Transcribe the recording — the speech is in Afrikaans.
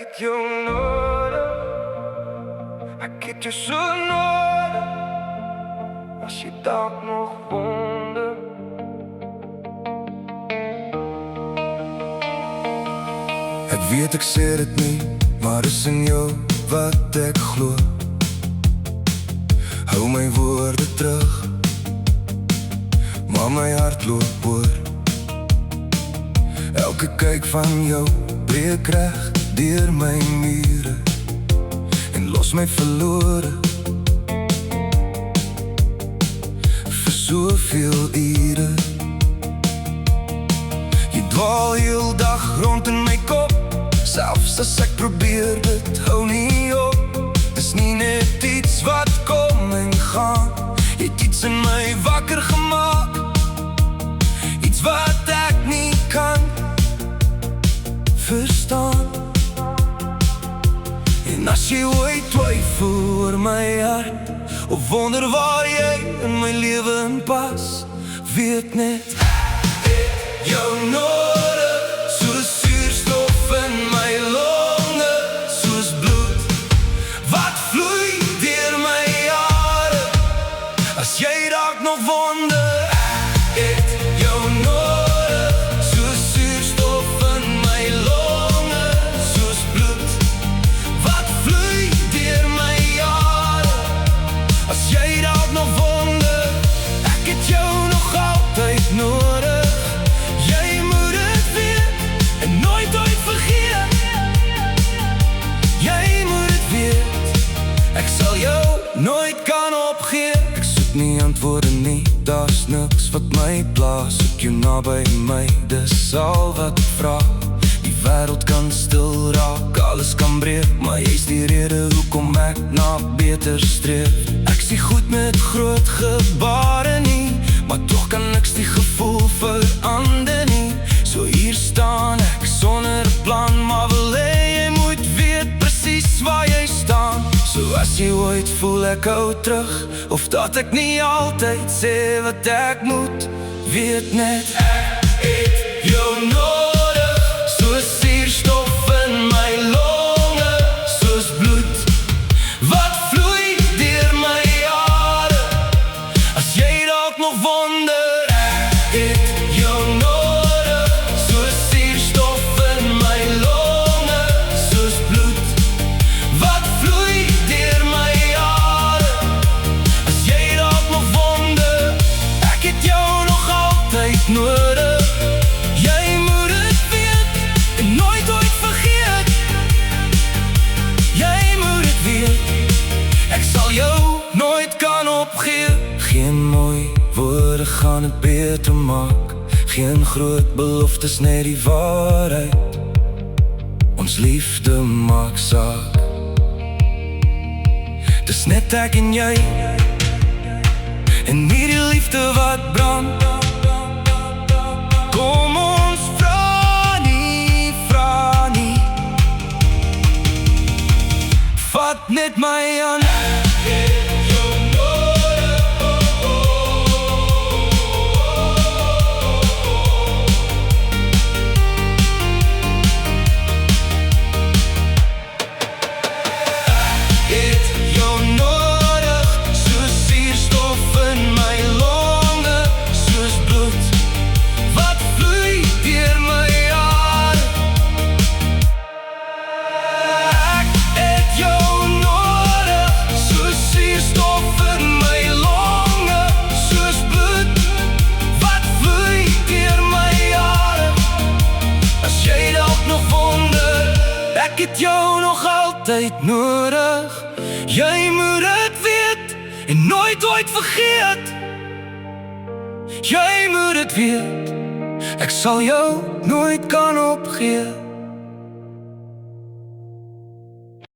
het jou nodig, ek het jou so nodig. As jy dalk nog wonder, ek weet ek sê dit nie, maar is in jou wat ek glo. Hou my woorde terug, maar my hart loop oor. Elke kyk van jou breek reg deur my mure en los my verlore vir soveel ure. Jy dwaal heel dag rond in my kop, selfs as ek probeer dit hou nie op. Dis nie net iets wat kom en gaan, het iets in my wakker gemaak, iets wat ek nie kan verstaan. En as jy ooit twyfel oor my hart, of wonder waar jy in my lewe in pas, weet net ek het jou nodig, soos suurstof in my longe, soos bloed wat vloei deur my jare. As jy dalk nog wonder, ek het jou nodig, soos suurstof in my longe, soos bloed wat vloei deur my jare. As jy dalk nog wonder, ek het jou nog altyd nodig. Jy moet het weet en nooit ooit vergeet. Jy moet het weet, ek sal jou nooit kan opgee. Ek soek nie antwoorde nie, daar's niks wat my plaas. Soek jou naby my, dis al wat ek vraag. Die wêreld kan stil raak, alles kan breek, maar jy's die rede hoekom ek na beter streef. Ek sien goed met groot gebare nie, maar toch kan niks die gevoel verander nie. So hier staan ek sonder plan, maar wil hê jy moet weet presies waar jy staan. So as jy ooit voel ek hou terug, of dat ek nie altyd sê wat ek moet, weet net ek het jou nodig, soos suurstof in my longe, soos bloed wat vloei deur my jare. As jy dalk nog wonder, ek het jou nodig, soos suurstof in my longe, soos bloed wat vloei deur my jare. As jy dalk nog wonder, ek het jou nog altyd nodig. Jy moet het weet en nooit ooit vergeet. Jy moet het weet, ek sal jou nooit kan opgee. Geen mooi woorde gaan het beter maak, geen groot beloftes, net die waarheid. Ons liefde maak saak. Dis net ek en jy, en nie die liefde wat brand. Kom ons vra nie, vat net my aan. Ek het jou nog altyd nodig. Jy moet het weet en nooit ooit vergeet. Jy moet het weet, ek sal jou nooit kan opgee.